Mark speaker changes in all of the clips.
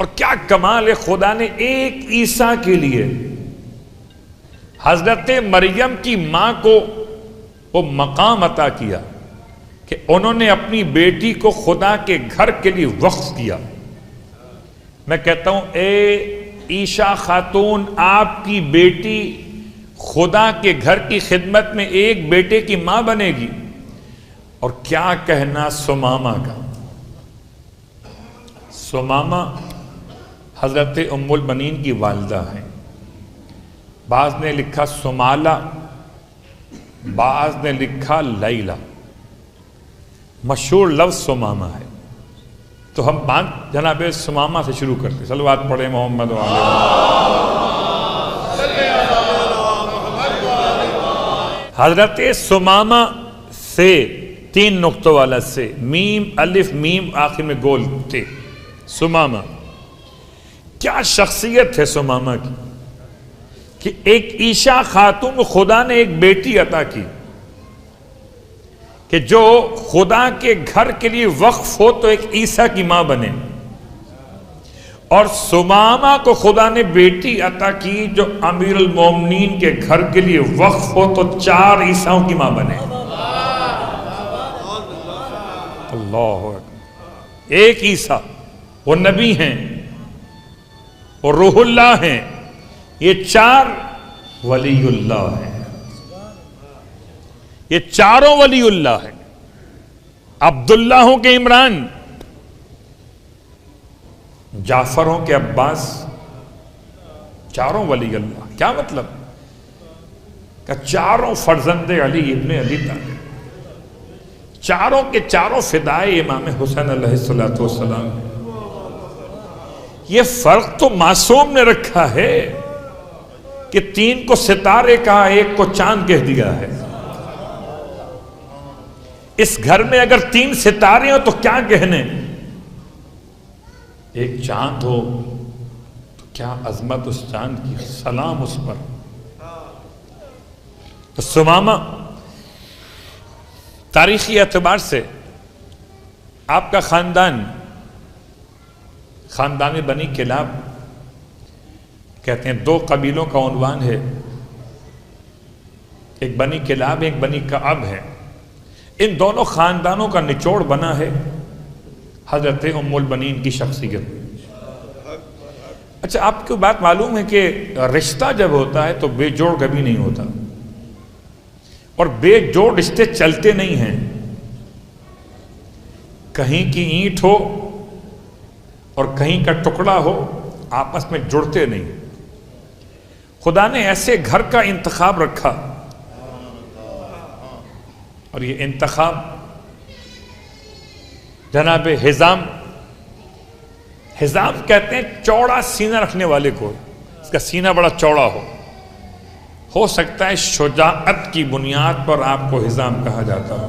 Speaker 1: اور کیا کمال ہے، خدا نے ایک عیسیٰ کے لیے حضرت مریم کی ماں کو وہ مقام عطا کیا کہ انہوں نے اپنی بیٹی کو خدا کے گھر کے لیے وقف کیا۔ میں کہتا ہوں اے عیشا خاتون، آپ کی بیٹی خدا کے گھر کی خدمت میں ایک بیٹے کی ماں بنے گی۔ اور کیا کہنا سمامہ کا۔ سمامہ حضرت ام البنین کی والدہ ہیں۔ بعض نے لکھا سمالہ، بعض نے لکھا لیلہ، مشہور لفظ سمامہ ہے۔ تو ہم بات جناب سمامہ سے شروع کرتے، صلوات پڑھیں محمد و آلہ حضرت سمامہ سے 3 نقطوں والا سے، میم الف میم آخر میں گول تے، سمامہ کیا شخصیت ہے سمامہ کی کہ ایک عیشا خاتون کو خدا نے ایک بیٹی عطا کی کہ جو خدا کے گھر کے لیے وقف ہو تو ایک عیسیٰ کی ماں بنے، اور سمامہ کو خدا نے بیٹی عطا کی جو امیر المومنین کے گھر کے لیے وقف ہو تو 4 عیسیٰوں کی ماں بنے۔ اللہ اکبر۔ ایک عیسیٰ وہ نبی ہیں، وہ روح اللہ ہیں، یہ 4 ولی اللہ ہیں۔ یہ چاروں ولی اللہ ہیں۔ عبداللہ ہوں کہ عمران، جعفر ہوں کہ عباس، چاروں ولی اللہ۔ کیا مطلب کہ چاروں فرزند علی ابن ابی طالب، چاروں کے چاروں فدائے امام حسین علیہ السلام۔ یہ فرق تو معصوم نے رکھا ہے کہ 3 کو ستارے کہا، 1 کو چاند کہہ دیا ہے۔ اس گھر میں اگر 3 ستارے ہو تو کیا کہنے، 1 چاند ہو تو کیا عظمت اس چاند کی، سلام اس پر۔ تو سمامہ تاریخی اعتبار سے آپ کا خاندان بنی کلاب کہتے ہیں، 2 قبیلوں کا عنوان ہے، ایک بنی کلاب ایک بنی کعب ہے۔ ان دونوں خاندانوں کا نچوڑ بنا ہے حضرت ام البنین کی شخصیت۔ اچھا، آپ کو بات معلوم ہے کہ رشتہ جب ہوتا ہے تو بے جوڑ کبھی نہیں ہوتا، اور بے جوڑ رشتے چلتے نہیں ہیں۔ کہیں کی اینٹ ہو اور کہیں کا ٹکڑا ہو، آپس میں جڑتے نہیں۔ خدا نے ایسے گھر کا انتخاب رکھا، اور یہ انتخاب جناب حزام کہتے ہیں چوڑا سینہ رکھنے والے کو، اس کا سینہ بڑا چوڑا ہو سکتا ہے شجاعت کی بنیاد پر آپ کو حزام کہا جاتا ہو۔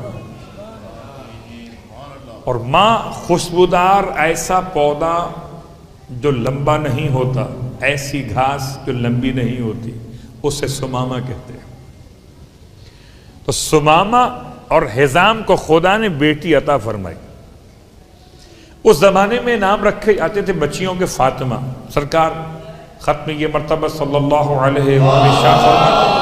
Speaker 1: اور ماں خوشبودار ایسا پودا جو لمبا نہیں ہوتا، ایسی گھاس جو لمبی نہیں ہوتی، اسے سمامہ کہتے ہیں۔ تو سمامہ اور حزام کو خدا نے بیٹی عطا فرمائی۔ اس زمانے میں نام رکھے جاتے تھے بچیوں کے فاطمہ۔ سرکار ختم یہ مرتبہ صلی اللہ علیہ وآلہ وسلم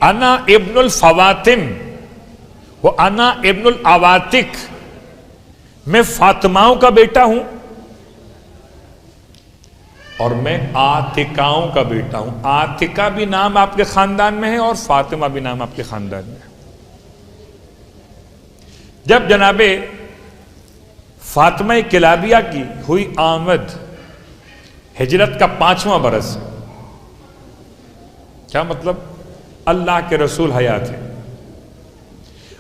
Speaker 1: انا ابن الفواتم و انا ابن العواتق، میں فاطماؤں کا بیٹا ہوں اور میں عاتقاؤں کا بیٹا ہوں۔ عاتقہ بھی نام آپ کے خاندان میں ہے اور فاطمہ بھی نام آپ کے خاندان میں ہے۔ جب جناب فاطمہ کلابیہ کی ہوئی آمد، ہجرت کا 5واں برس، کیا مطلب؟ اللہ کے رسول حیات ہے،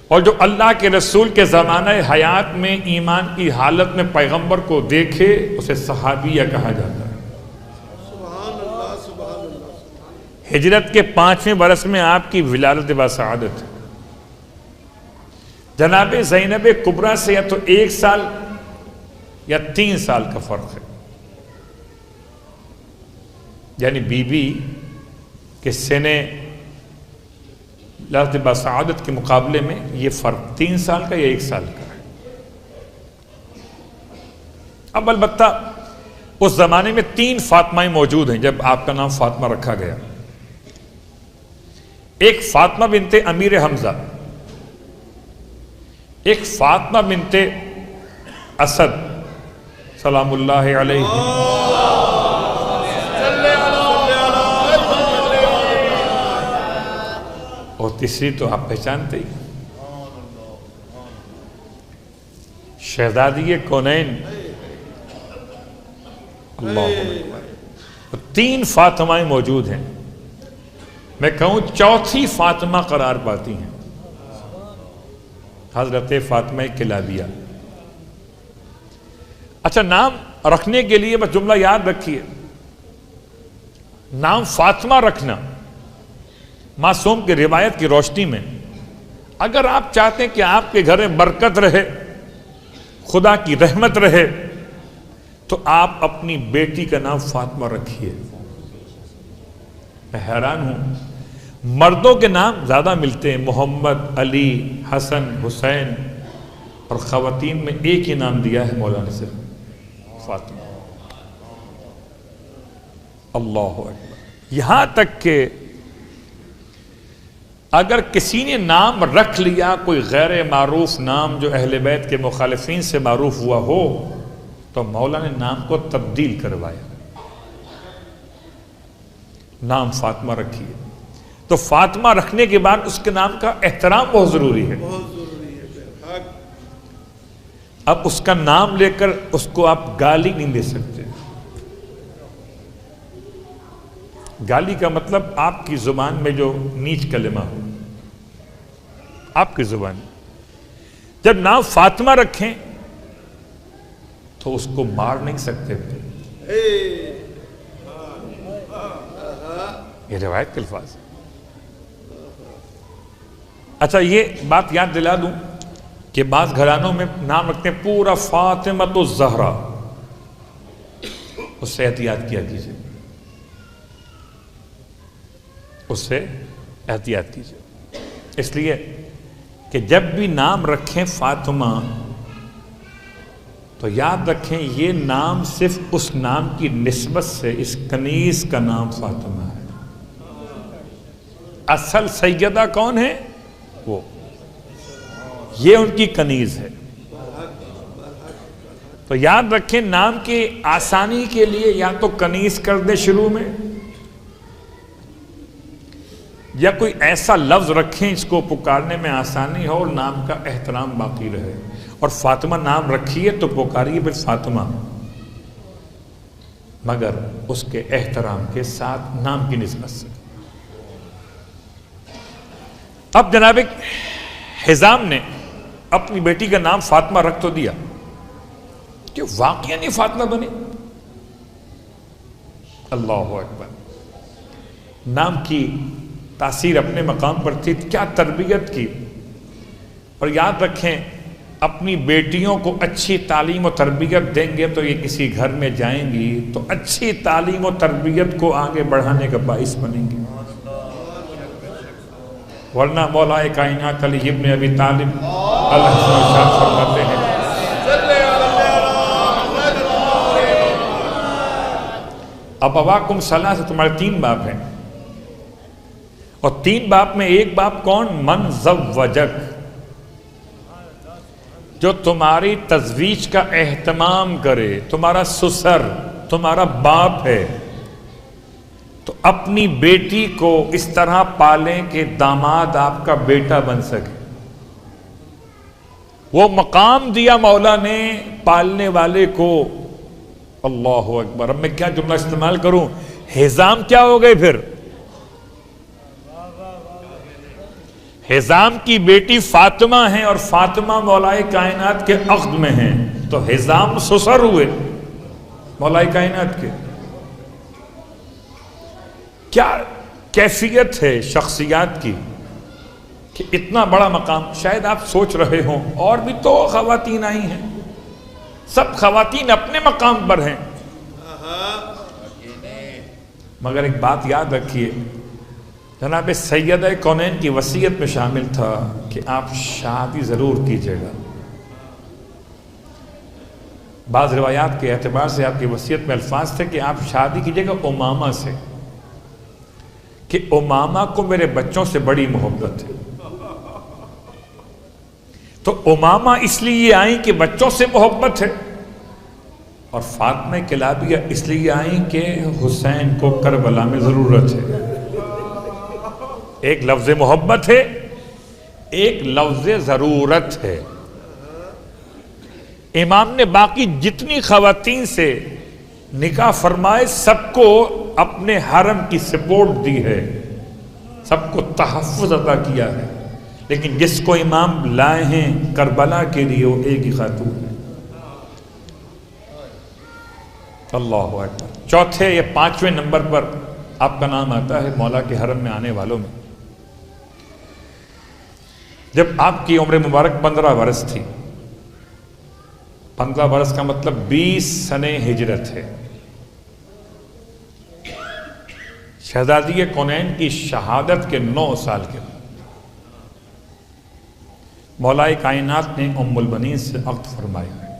Speaker 1: اور جو اللہ کے رسول کے زمانہ حیات میں ایمان کی حالت میں پیغمبر کو دیکھے اسے صحابیہ کہا جاتا ہے۔ ہجرت کے 5ویں برس میں آپ کی ولادت بسعادت ہے۔ جناب زینب کبریٰ سے یا تو 1 سال یا 3 سال کا فرق ہے، یعنی بی بی کے سن لحظت بسعادت کے مقابلے میں یہ فرق 3 سال کا یا 1 سال کا ہے. اب البتہ اس زمانے میں 3 فاطمہ موجود ہیں جب آپ کا نام فاطمہ رکھا گیا. ایک فاطمہ بنت امیر حمزہ، ایک فاطمہ بنت اسد سلام اللہ علیہ، اور تیسری تو آپ پہچانتے ہی، شہزادی کونین. اللہ اکبر. 3 فاطمہ موجود ہیں. میں کہوں چوتھی فاطمہ قرار پاتی ہیں حضرت فاطمہ کلابیہ. اچھا، نام رکھنے کے لیے بس جملہ یاد رکھیے، نام فاطمہ رکھنا معصوم کی روایت کی روشنی میں، اگر آپ چاہتے ہیں کہ آپ کے گھر میں برکت رہے، خدا کی رحمت رہے، تو آپ اپنی بیٹی کا نام فاطمہ رکھیے. میں حیران ہوں، مردوں کے نام زیادہ ملتے ہیں، محمد، علی، حسن، حسین، اور خواتین میں ایک ہی نام دیا ہے مولانا نے صرف، فاطمہ. اللہ اکبر. یہاں تک کہ اگر کسی نے نام رکھ لیا کوئی غیر معروف نام جو اہل بیت کے مخالفین سے معروف ہوا ہو، تو مولا نے نام کو تبدیل کروایا، نام فاطمہ رکھیے. تو فاطمہ رکھنے کے بعد اس کے نام کا احترام بہت ضروری ہے. اب اس کا نام لے کر اس کو آپ گالی نہیں دے سکتے. گالی کا مطلب آپ کی زبان میں جو نیچ کلمہ ہو، آپ کی زبان. جب نام فاطمہ رکھیں تو اس کو مار نہیں سکتے تھے. یہ روایت کے الفاظ. اچھا، یہ بات یاد دلا دوں کہ بعض گھرانوں میں نام رکھتے ہیں پورا فاطمۃ الزہرا، اس سے احتیاط کیا کیجیے، اس سے احتیاط کیجیے. اس لیے کہ جب بھی نام رکھیں فاطمہ تو یاد رکھیں یہ نام صرف اس نام کی نسبت سے، اس کنیز کا نام فاطمہ ہے. اصل سیدہ کون ہے؟ وہ، یہ ان کی کنیز ہے. تو یاد رکھیں نام کی آسانی کے لیے یا تو کنیز کر دے شروع میں، یا کوئی ایسا لفظ رکھیں اس کو پکارنے میں آسانی ہو اور نام کا احترام باقی رہے. اور فاطمہ نام رکھیے تو پکاریے پھر فاطمہ، مگر اس کے احترام کے ساتھ نام کی نسبت سے. اب جناب حزام نے اپنی بیٹی کا نام فاطمہ رکھ تو دیا کہ واقعا نہیں فاطمہ بنی. اللہ اکبر. نام کی تاثیر اپنے مقام پر تھی، کیا تربیت کی. اور یاد رکھیں اپنی بیٹیوں کو اچھی تعلیم و تربیت دیں گے تو یہ کسی گھر میں جائیں گی تو اچھی تعلیم و تربیت کو آگے بڑھانے کا باعث بنیں گی. ورنہ مولا کائنات علی ابن ابی طالب اللہ فرماتے ہیں ابواکم ثلاثہ، تمہارے 3 باپ ہیں، اور 3 باپ میں ایک باپ کون؟ من زوجک، جو تمہاری تزویج کا اہتمام کرے، تمہارا سسر، تمہارا باپ ہے. تو اپنی بیٹی کو اس طرح پالیں کہ داماد آپ کا بیٹا بن سکے. وہ مقام دیا مولا نے پالنے والے کو. اللہ اکبر. اب میں کیا جملہ استعمال کروں؟ حزام کیا ہو گئے پھر؟ حزام کی بیٹی فاطمہ ہیں اور فاطمہ مولائے کائنات کے عقد میں ہیں، تو حزام سسر ہوئے مولائے کائنات کے. کیا کیفیت ہے شخصیات کی کہ اتنا بڑا مقام. شاید آپ سوچ رہے ہوں اور بھی تو خواتین آئی ہیں، سب خواتین اپنے مقام پر ہیں، مگر ایک بات یاد رکھیے جناب سیدہ کونین کی وصیت میں شامل تھا کہ آپ شادی ضرور کیجیے گا. بعض روایات کے اعتبار سے آپ کی وصیت میں الفاظ تھے کہ آپ شادی کیجیے گا امامہ سے، کہ امامہ کو میرے بچوں سے بڑی محبت ہے. تو امامہ اس لیے آئیں کہ بچوں سے محبت ہے، اور فاطمہ کلابیہ اس لیے آئیں کہ حسین کو کربلا میں ضرورت ہے. ایک لفظ محبت ہے، ایک لفظ ضرورت ہے. امام نے باقی جتنی خواتین سے نکاح فرمائے سب کو اپنے حرم کی سپورٹ دی ہے، سب کو تحفظ عطا کیا ہے، لیکن جس کو امام لائے ہیں کربلا کے لیے وہ ایک ہی خاتون ہے. اللہ اکبر. چوتھے یا پانچویں نمبر پر آپ کا نام آتا ہے مولا کے حرم میں آنے والوں میں. جب آپ کی عمر مبارک 15 برس تھی، 15 برس کا مطلب 20 سنِ ہجرت ہے، شہزادی کونین کی شہادت کے 9 سال کے بعد مولا کائنات نے ام البنین سے عقد فرمایا ہے.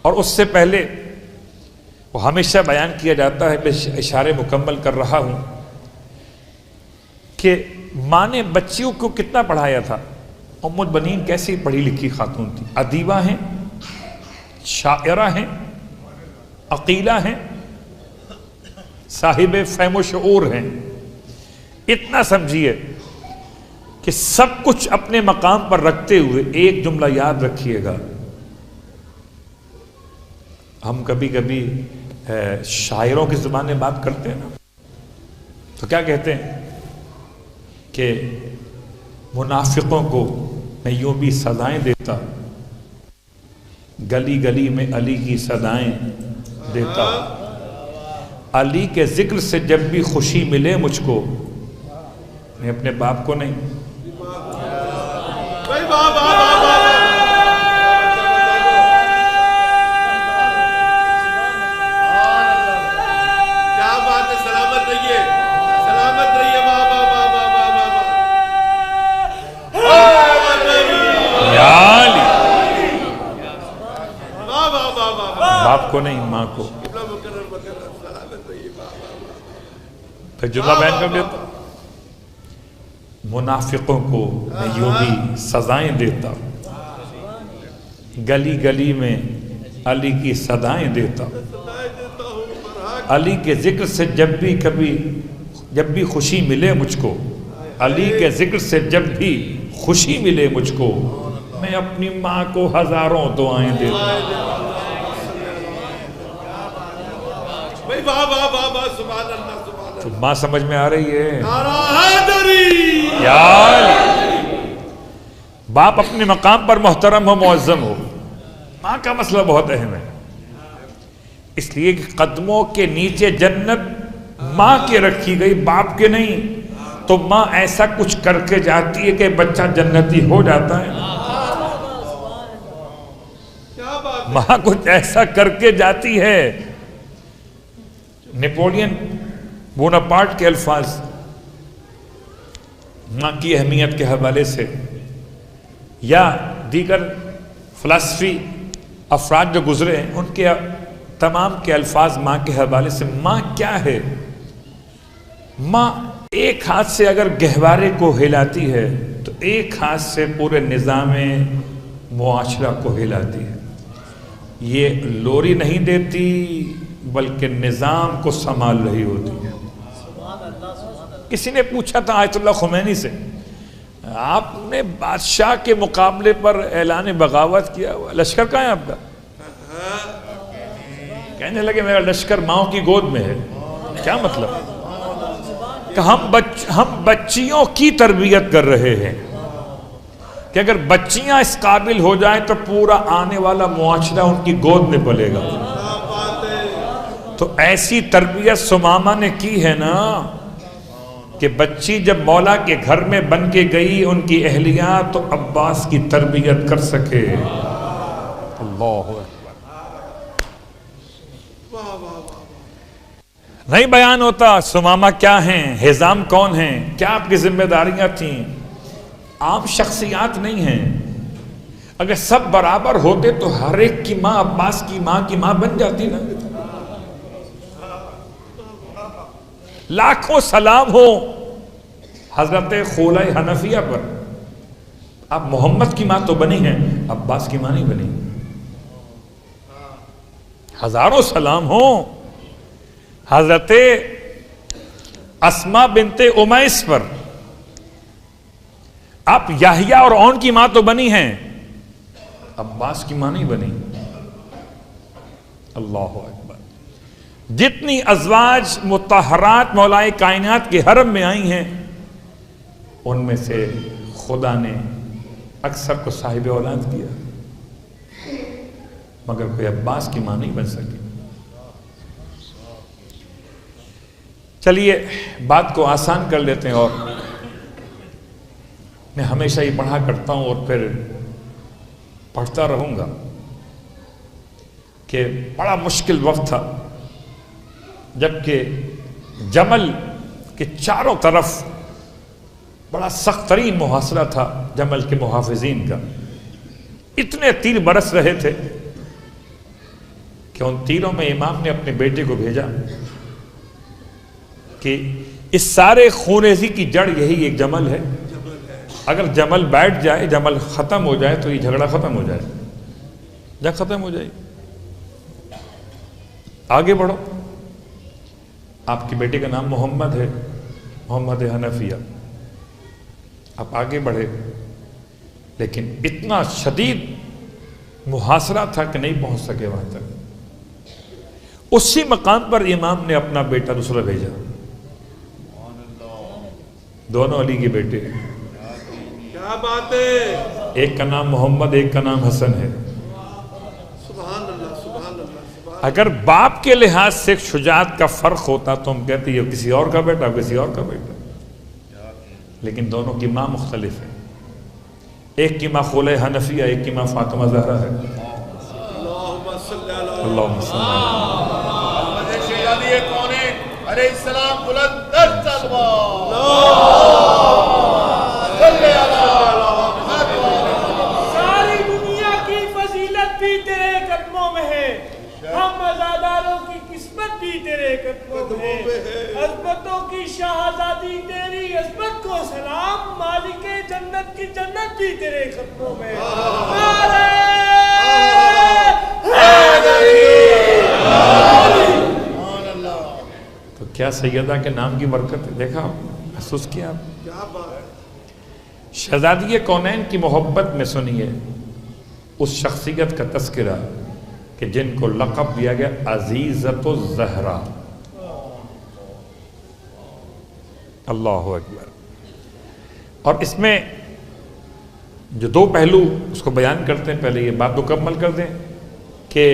Speaker 1: اور اس سے پہلے وہ ہمیشہ بیان کیا جاتا ہے، میں اشارے مکمل کر رہا ہوں، کہ ماں نے بچیوں کو کتنا پڑھایا تھا. ام البنین کیسی پڑھی لکھی خاتون تھی، ادیبہ ہیں، شاعرہ ہیں، عقیلہ ہیں، صاحب فہم و شعور ہیں. اتنا سمجھیے کہ سب کچھ اپنے مقام پر رکھتے ہوئے ایک جملہ یاد رکھیے گا. ہم کبھی کبھی شاعروں کی زبان میں بات کرتے ہیں نا، تو کیا کہتے ہیں کہ منافقوں کو میں یوں بھی سزائیں دیتا، گلی گلی میں علی کی صدائیں دیتا، علی کے ذکر سے جب بھی خوشی ملے مجھ کو، میں اپنے باپ کو نہیں. باپ کو نہیں، ماں کو. پھر جملہ بیان کر دیتا، منافقوں کو میں یوں بھی سزائیں دیتا، گلی گلی میں علی کی صدائیں دیتا، علی کے ذکر سے جب بھی خوشی ملے مجھ کو، علی کے ذکر سے جب بھی خوشی ملے مجھ کو، میں اپنی ماں کو ہزاروں دعائیں دیتا. تو ماں سمجھ میں آ رہی ہے؟ باپ اپنے مقام پر محترم ہو، معظم ہو، ماں کا مسئلہ بہت اہم ہے. اس لیے کہ قدموں کے نیچے جنت ماں کے رکھی گئی، باپ کے نہیں. تو ماں ایسا کچھ کر کے جاتی ہے کہ بچہ جنتی ہو جاتا ہے. ماں کچھ ایسا کر کے جاتی ہے. نیپولین بوناپارٹ کے الفاظ ماں کی اہمیت کے حوالے سے، یا دیگر فلسفی افراد جو گزرے ہیں ان کے تمام کے الفاظ ماں کے حوالے سے. ماں کیا ہے؟ ماں ایک ہاتھ سے اگر گہوارے کو ہلاتی ہے تو ایک ہاتھ سے پورے نظام معاشرہ کو ہلاتی ہے. یہ لوری نہیں دیتی بلکہ نظام کو سنبھال رہی ہوتی ہے. کسی نے پوچھا تھا آیت اللہ خمینی سے، آپ نے بادشاہ کے مقابلے پر اعلان بغاوت کیا، لشکر کہاں ہے آپ کا؟ کہنے لگے میرا لشکر ماؤں کی گود میں ہے. کیا مطلب؟ کہ ہم بچیوں کی تربیت کر رہے ہیں کہ اگر بچیاں اس قابل ہو جائیں تو پورا آنے والا معاشرہ ان کی گود میں پلے گا. تو ایسی تربیت ثمامہ نے کی ہے نا کہ بچی جب مولا کے گھر میں بن کے گئی ان کی اہلیہ تو عباس کی تربیت کر سکے. اللہ نہیں بیان ہوتا ثمامہ کیا ہیں، حزام کون ہیں، کیا آپ کی ذمہ داریاں تھیں. عام شخصیات نہیں ہیں. اگر سب برابر ہوتے تو ہر ایک کی ماں عباس کی ماں بن جاتی نا. لاکھوں سلام ہو حضرت خولہ حنفیہ پر، اب محمد کی ماں تو بنی ہیں، عباس کی ماں نہیں بنی. ہزاروں سلام ہو حضرت اسماء بنت امیس پر، اب یحییٰ اور اون کی ماں تو بنی ہیں، عباس کی ماں نہیں بنی. اللہ اکبر. جتنی ازواج مطہرات مولائے کائنات کے حرم میں آئی ہیں، ان میں سے خدا نے اکثر کو صاحب اولاد کیا، مگر کوئی عباس کی ماں نہیں بن سکی. چلیے بات کو آسان کر لیتے ہیں، اور میں ہمیشہ یہ پڑھا کرتا ہوں اور پھر پڑھتا رہوں گا کہ بڑا مشکل وقت تھا جبکہ جمل کے چاروں طرف بڑا سخت ترین محاصرہ تھا جمل کے محافظین کا. اتنے تیر برس رہے تھے کہ ان تیروں میں امام نے اپنے بیٹے کو بھیجا کہ اس سارے خونریزی کی جڑ یہی ایک جمل ہے. اگر جمل بیٹھ جائے، جمل ختم ہو جائے تو یہ جھگڑا ختم ہو جائے، جنگ ختم ہو جائے. آگے بڑھو. آپ کے بیٹے کا نام محمد ہے، محمد حنفیہ. آپ آگے بڑھے، لیکن اتنا شدید محاصرہ تھا کہ نہیں پہنچ سکے وہاں تک. اسی مقام پر امام نے اپنا بیٹا دوسرا بھیجا. دونوں علی کے بیٹے،
Speaker 2: کیا بات ہے.
Speaker 1: ایک کا نام محمد، ایک کا نام حسن ہے.
Speaker 2: سبحان اللہ سبحان اللہ.
Speaker 1: اگر باپ کے لحاظ سے شجاعت کا فرق ہوتا تو ہم کہتے یہ کسی اور کا بیٹا، کسی اور کا بیٹا، لیکن دونوں کی ماں مختلف ہے. ایک کی ماں خولہ حنفیہ، ایک کی ماں فاطمہ زہرا ہے.
Speaker 2: اللہم صلی اللہ
Speaker 1: اللہم صلی اللہ.
Speaker 3: علی کونین علیہ السلام بلند در تلوار.
Speaker 4: ساری دنیا کی فضیلت بھی تیرے قدموں میں ہے، ہم عزاداروں کی قسمت بھی تیرے قدموں میں ہے. عظمتوں کی شہزادی تیری عظمت کو سلام، مالک جنت کی جنت بھی تیرے قدموں میں ہے.
Speaker 1: تو کیا سیدہ کے نام کی برکت ہے. دیکھا، محسوس کیا آپ.
Speaker 2: کیا بات ہے.
Speaker 1: شہزادی کونین کی محبت میں سنیے اس شخصیت کا تذکرہ کہ جن کو لقب دیا گیا عزیزۃ الزہرا. اللہ اکبر. اور اس میں جو دو پہلو اس کو بیان کرتے ہیں، پہلے یہ بات مکمل کر دیں کہ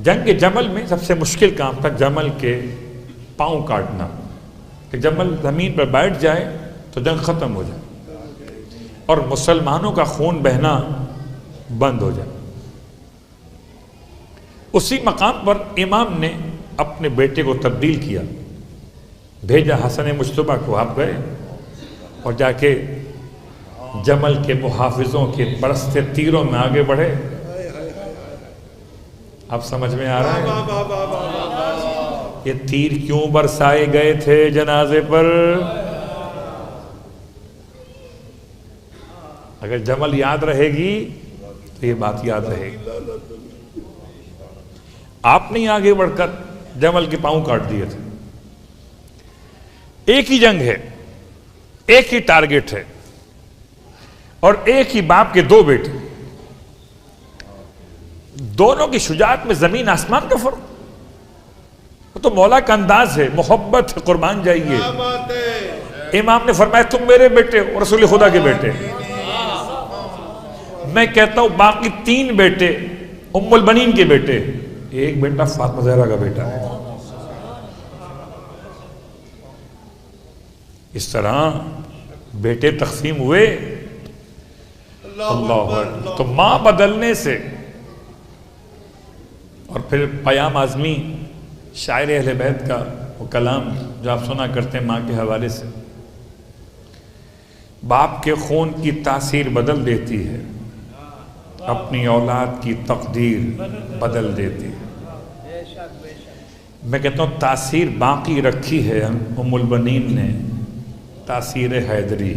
Speaker 1: جنگ جمل میں سب سے مشکل کام تھا جمل کے پاؤں کاٹنا، کہ جمل زمین پر بیٹھ جائے تو جنگ ختم ہو جائے اور مسلمانوں کا خون بہنا بند ہو جائے. اسی مقام پر امام نے اپنے بیٹے کو تبدیل کیا، بھیجا حسن مجتبیٰ کو. آپ گئے اور جا کے جمل کے محافظوں کے برستے تیروں میں آگے بڑھے. آپ سمجھ میں آ رہا ہے یہ تیر کیوں برسائے گئے تھے جنازے پر؟ اگر جمل یاد رہے گی تو یہ بات یاد رہے گی. آپ نے آگے بڑھ کر جمل کے پاؤں کاٹ دیے تھے. ایک ہی جنگ ہے، ایک ہی ٹارگٹ ہے، اور ایک ہی باپ کے دو بیٹے، دونوں کی شجاعت میں زمین آسمان کا فرق. تو مولا کا انداز ہے، محبت ہے، قربان جائیے.
Speaker 2: کیا بات ہے.
Speaker 1: امام نے فرمایا تم میرے بیٹے اور رسول خدا کے بیٹے. میں کہتا ہوں باقی تین بیٹے ام البنین کے بیٹے، ایک بیٹا فاطمہ زہرا کا بیٹا ہے. اس طرح بیٹے تقسیم ہوئے. اللہ تو ماں بدلنے سے، اور پھر پیام اعظمی شاعر اہل بیت کا وہ کلام جو آپ سنا کرتے ہیں ماں کے حوالے سے، باپ کے خون کی تاثیر بدل دیتی ہے، اپنی اولاد کی تقدیر بدل دیتی ہے۔ میں کہتا ہوں تاثیر باقی رکھی ہے ام البنین نے، تاثیر حیدری،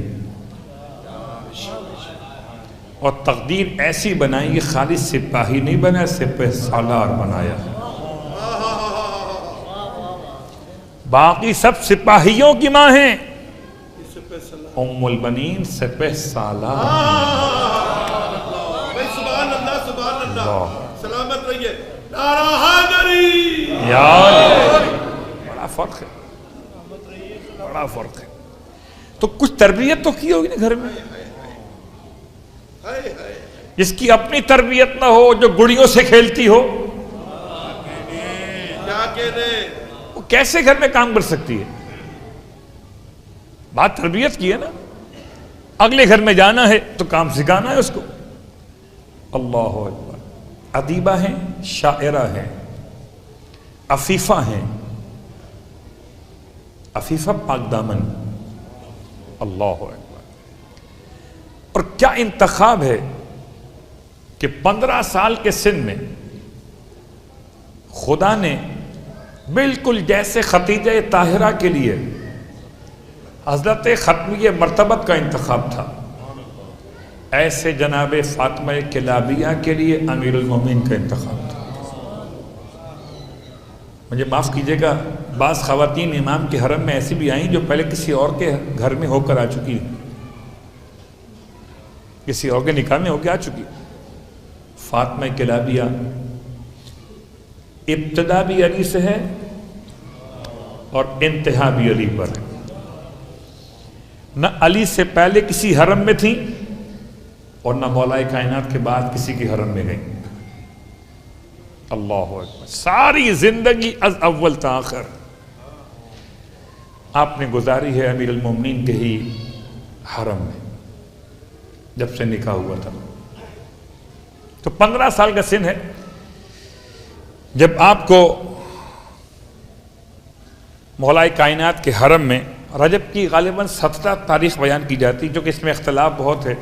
Speaker 1: اور تقدیر ایسی بنائی کہ خالی سپاہی نہیں بنا، سپہ سالار بنایا۔ باقی سب سپاہیوں کی ماں ہیں، ام البنین سپہ سالار۔
Speaker 2: سبحان اللہ سبحان اللہ، سلامت رہیے، نعرہ حیدری۔
Speaker 1: بڑا فرق ہے، بڑا فرق ہے۔ تو کچھ تربیت تو کی ہوگی نا گھر میں، جس کی اپنی تربیت نہ ہو، جو گڑیوں سے کھیلتی ہو،
Speaker 2: کیا کہنے،
Speaker 1: وہ کیسے گھر میں کام کر سکتی ہے؟ بات تربیت کی ہے نا، اگلے گھر میں جانا ہے تو کام سکھانا ہے اس کو۔ اللہ اکبر۔ ادیبہ ہیں، شاعرہ ہیں، عفیفہ ہیں، عفیفہ پاک دامن، اللہ اکبر۔ اور کیا انتخاب ہے کہ 15 سال کے سن میں خدا نے بالکل جیسے خدیجہ طاہرہ کے لیے حضرت ختمیہ مرتبت کا انتخاب تھا، ایسے جناب فاطمہ کلابیہ کے لیے امیر المومنین کا انتخاب تھا۔ مجھے معاف کیجئے گا، بعض خواتین امام کے حرم میں ایسی بھی آئیں جو پہلے کسی اور کے گھر میں ہو کر آ چکی، کسی اور کے نکاح میں ہو کے آ چکی۔ فاطمہ کلابیہ ابتدا بھی علی سے ہے اور انتہا بھی علی پر ہے، نہ علی سے پہلے کسی حرم میں تھیں اور نہ مولا کائنات کے بعد کسی کے حرم میں گئیں۔ اللہ اکبر۔ ساری زندگی از اول تا آخر آپ نے گزاری ہے امیر المومنین کے ہی حرم میں، جب سے نکاح ہوا تھا۔ تو 15 سال کا سن ہے جب آپ کو مولا کائنات کے حرم میں، رجب کی غالباً 17 تاریخ بیان کی جاتی، جو کہ اس میں اختلاف بہت ہے،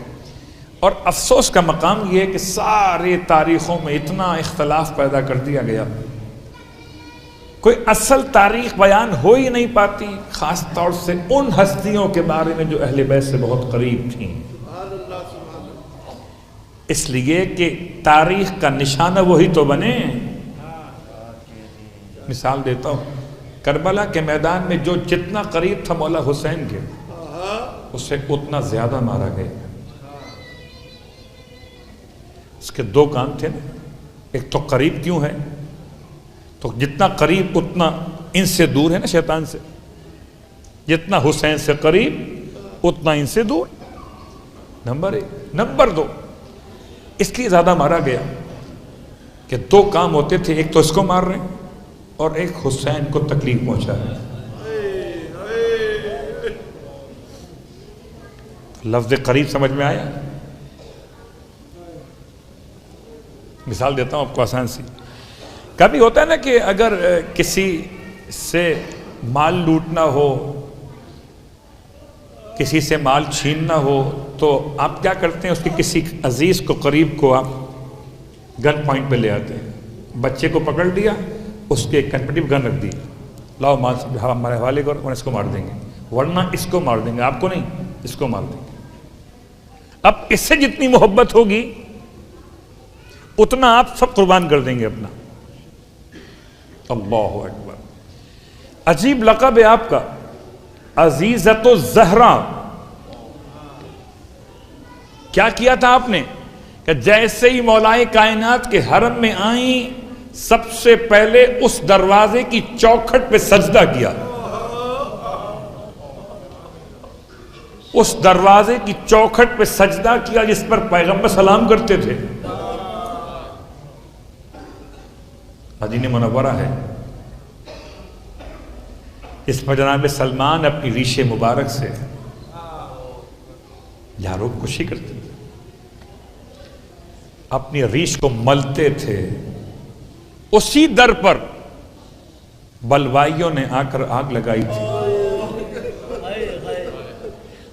Speaker 1: اور افسوس کا مقام یہ ہے کہ سارے تاریخوں میں اتنا اختلاف پیدا کر دیا گیا، کوئی اصل تاریخ بیان ہو ہی نہیں پاتی، خاص طور سے ان ہستیوں کے بارے میں جو اہل بیت سے بہت قریب تھیں، اس لیے کہ تاریخ کا نشانہ وہی تو بنے۔ مثال دیتا ہوں، کربلا کے میدان میں جو جتنا قریب تھا مولا حسین کے، اسے اتنا زیادہ مارا گیا۔ اس کے دو کام تھے نا، ایک تو قریب کیوں ہے، تو جتنا قریب اتنا ان سے دور ہے نا شیطان سے، جتنا حسین سے قریب اتنا ان سے دور، نمبر 1۔ نمبر 2، اس لیے زیادہ مارا گیا کہ دو کام ہوتے تھے، ایک تو اس کو مار رہے ہیں اور ایک حسین کو تکلیف پہنچا رہے ہیں۔ لفظ قریب سمجھ میں آیا؟ مثال دیتا ہوں آپ کو آسان سی۔ کبھی ہوتا ہے نا کہ اگر کسی سے مال لوٹنا ہو، کسی سے مال چھیننا ہو، تو آپ کیا کرتے ہیں؟ اس کے کسی عزیز کو، قریب کو آپ گن پوائنٹ پہ لے آتے ہیں۔ بچے کو پکڑ لیا، اس کے کن پہ گن رکھ دی، لاؤ مال ہمارے حوالے کرو، ورنہ اس کو مار دیں گے، ورنہ اس کو مار دیں گے، آپ کو نہیں، اس کو مار دیں گے۔ اب اس سے جتنی محبت ہوگی اتنا آپ سب قربان کر دیں گے اپنا۔ اللہ اکبر۔ عجیب لقب ہے آپ کا، عزیزۃ الزہرا۔ کیا کیا تھا آپ نے کہ جیسے ہی مولائے کائنات کے حرم میں آئیں، سب سے پہلے اس دروازے کی چوکھٹ پہ سجدہ کیا، اس دروازے کی چوکھٹ پہ سجدہ کیا جس پر پیغمبر سلام کرتے تھے۔ مدینہ منورہ ہے، اس پر جناب سلمان اپنی ریش مبارک سے یارو خوشی کرتے تھے، اپنی ریش کو ملتے تھے، اسی در پر بلوائیوں نے آ کر آگ لگائی تھی،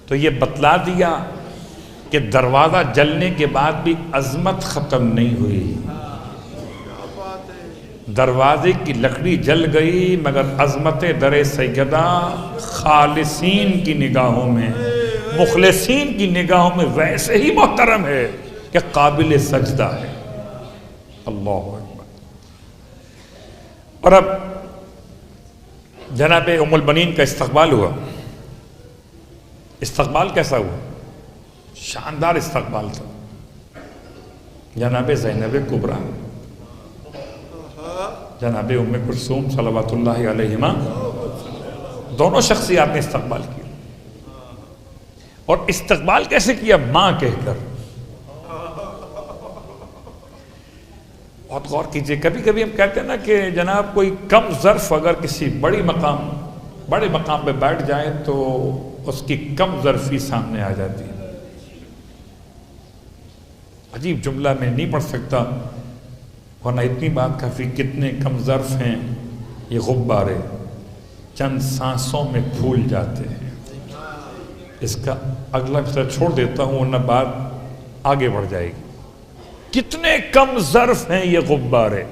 Speaker 1: تو یہ بتلا دیا کہ دروازہ جلنے کے بعد بھی عظمت ختم نہیں ہوئی. دروازے کی لکڑی جل گئی مگر عظمت در سیدہ خالصین کی نگاہوں میں، مخلصین کی نگاہوں میں ویسے ہی محترم ہے کہ قابل سجدہ ہے. اللہ اکبر. اور اب جناب ام البنین کا استقبال ہوا. استقبال کیسا ہوا؟ شاندار استقبال تھا. جناب زینب کبریٰ، جناب ام کلثوم صلوات اللہ علیہما، دونوں شخصیات نے استقبال کیا. اور استقبال کیسے کیا؟ ماں کہہ کر. بہت غور کیجئے، کبھی کبھی ہم کہتے ہیں نا کہ جناب کوئی کم ظرف اگر کسی بڑے مقام پہ بیٹھ جائے تو اس کی کم ظرفی سامنے آ جاتی ہے. عجیب جملہ میں نہیں پڑھ سکتا ورنہ اتنی بات کافی. کتنے کم ظرف ہیں یہ غبارے، چند سانسوں میں پھول جاتے ہیں. اس کا اگلا حصہ چھوڑ دیتا ہوں ورنہ بات آگے بڑھ جائے گی. کتنے کم ظرف ہیں یہ غبارے،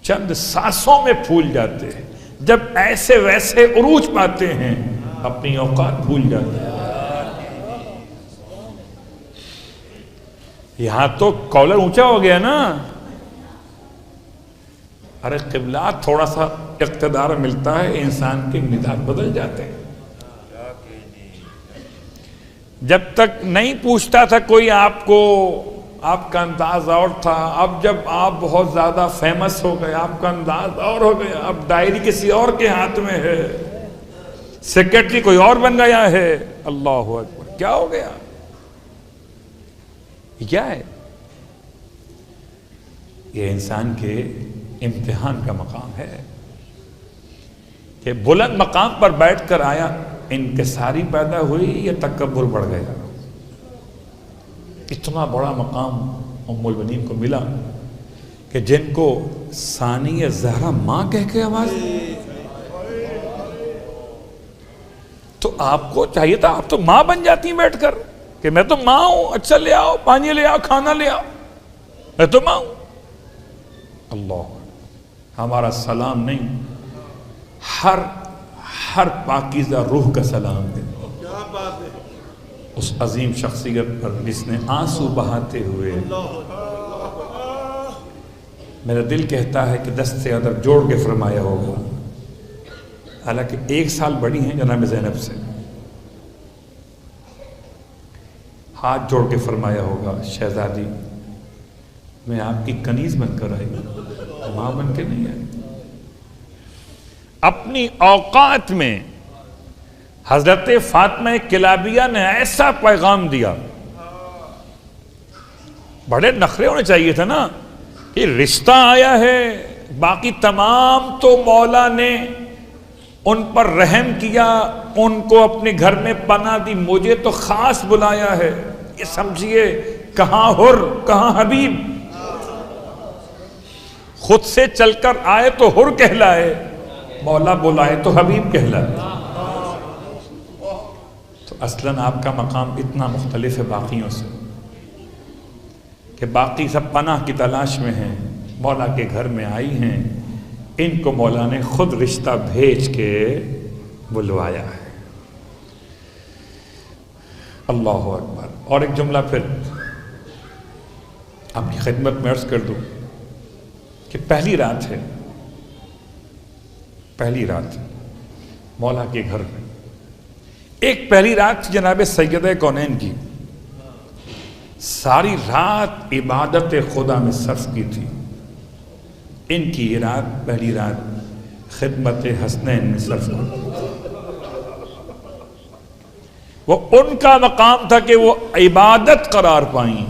Speaker 1: چند سانسوں میں پھول جاتے ہیں. جب ایسے ویسے عروج پاتے ہیں اپنی اوقات بھول جاتے ہیں. یہاں تو کالر اونچا ہو گیا نا. ارے قبلہ تھوڑا سا اقتدار ملتا ہے انسان کے مزاج بدل جاتے ہیں. جب تک نہیں پوچھتا تھا کوئی آپ کو، آپ کا انداز اور تھا. اب جب آپ بہت زیادہ فیمس ہو گئے آپ کا انداز اور ہو گیا. اب ڈائری کسی اور کے ہاتھ میں ہے، سیکرٹری کوئی اور بن گیا ہے. اللہ اکبر. کیا ہو گیا؟ کیا ہے یہ؟ انسان کے امتحان کا مقام ہے کہ بلند مقام پر بیٹھ کر آیا انکساری پیدا ہوئی یا تکبر بڑھ گیا. اتنا بڑا مقام ام البنین کو ملا کہ جن کو ثانی زہرا ماں کہہ کے آواز دی. تو آپ کو چاہیے تھا آپ تو ماں بن جاتی بیٹھ کر کہ میں تو ماں ہوں، اچھا لے آؤ، پانی لے آؤ، کھانا لے آؤ، میں تو ماں ہوں. اللہ، ہمارا سلام نہیں، ہر پاکیزہ روح کا سلام ہے
Speaker 2: کیا بات ہے
Speaker 1: اس عظیم شخصیت پر جس نے آنسو بہاتے ہوئے. میرا دل کہتا ہے کہ دست ادب جوڑ کے فرمایا ہوگا. حالانکہ 1 سال بڑی ہیں جناب زینب سے. ہاتھ جوڑ کے فرمایا ہوگا شہزادی میں آپ کی کنیز بن کر آئی ہوں، ماں بن کے نہیں آئی. اپنی اوقات میں حضرت فاطمہ کلابیہ نے ایسا پیغام دیا. بڑے نخرے ہونے چاہیے تھا نا کہ رشتہ آیا ہے، باقی تمام تو مولا نے ان پر رحم کیا، ان کو اپنے گھر میں پناہ دی، مجھے تو خاص بلایا ہے. یہ سمجھیے کہاں حر کہاں حبیب. خود سے چل کر آئے تو حر کہلائے، مولا بلائے تو حبیب کہلائے. تو اصلاً آپ کا مقام اتنا مختلف ہے باقیوں سے کہ باقی سب پناہ کی تلاش میں ہیں، مولا کے گھر میں آئی ہیں. ان کو مولا نے خود رشتہ بھیج کے بلوایا ہے. اللہ اکبر. اور ایک جملہ پھر آپ کی خدمت میں عرض کر دوں کہ پہلی رات ہے، پہلی رات مولا کے گھر میں. ایک پہلی رات جناب سیدہ کونین کی، ساری رات عبادت خدا میں صرف کی تھی. ان کی یہ رات پہلی رات خدمت حسنین میں صرف کی. وہ ان کا مقام تھا کہ وہ عبادت قرار پائیں،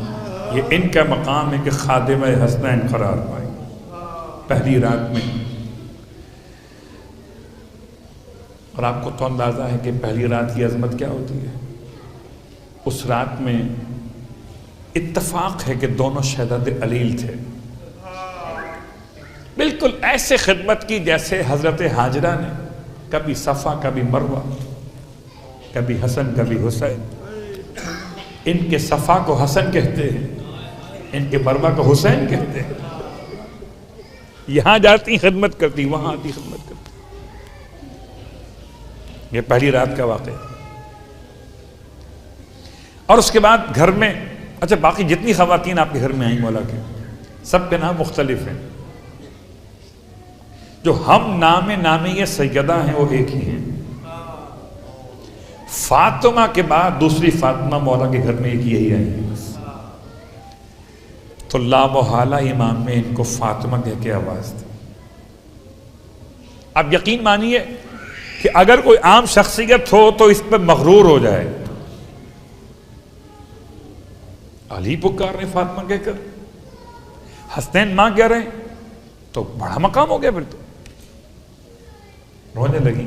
Speaker 1: یہ ان کا مقام ہے کہ خادم حسنین قرار پائیں پہلی رات میں. اور آپ کو تو اندازہ ہے کہ پہلی رات کی عظمت کیا ہوتی ہے. اس رات میں اتفاق ہے کہ دونوں شہزادے علیل تھے. بالکل ایسے خدمت کی جیسے حضرت حاجرہ نے کبھی صفا کبھی مروہ، کبھی حسن کبھی حسین. ان کے صفا کو حسن کہتے ہیں، ان کے مروہ کو حسین کہتے ہیں. یہاں جاتی خدمت کرتی، وہاں آتی خدمت کرتی. یہ پہلی رات کا واقعہ. اور اس کے بعد گھر میں، اچھا باقی جتنی خواتین آپ کے گھر میں آئیں مولا کے، سب کے نام مختلف ہیں. جو ہم نامی سیدہ ہیں وہ ایک ہی ہیں. فاطمہ کے بعد دوسری فاطمہ مولا کے گھر میں ایک یہی آئی ہے. تو لا محالہ امام میں ان کو فاطمہ کہہ کے آواز دی. اب یقین مانیے کہ اگر کوئی عام شخصیت ہو تو اس پہ مغرور ہو جائے. علی پکار رہے فاطمہ کہہ کر، حسنین ماں کہہ رہے ہیں، تو بڑا مقام ہو گیا. پھر تو رونے لگی.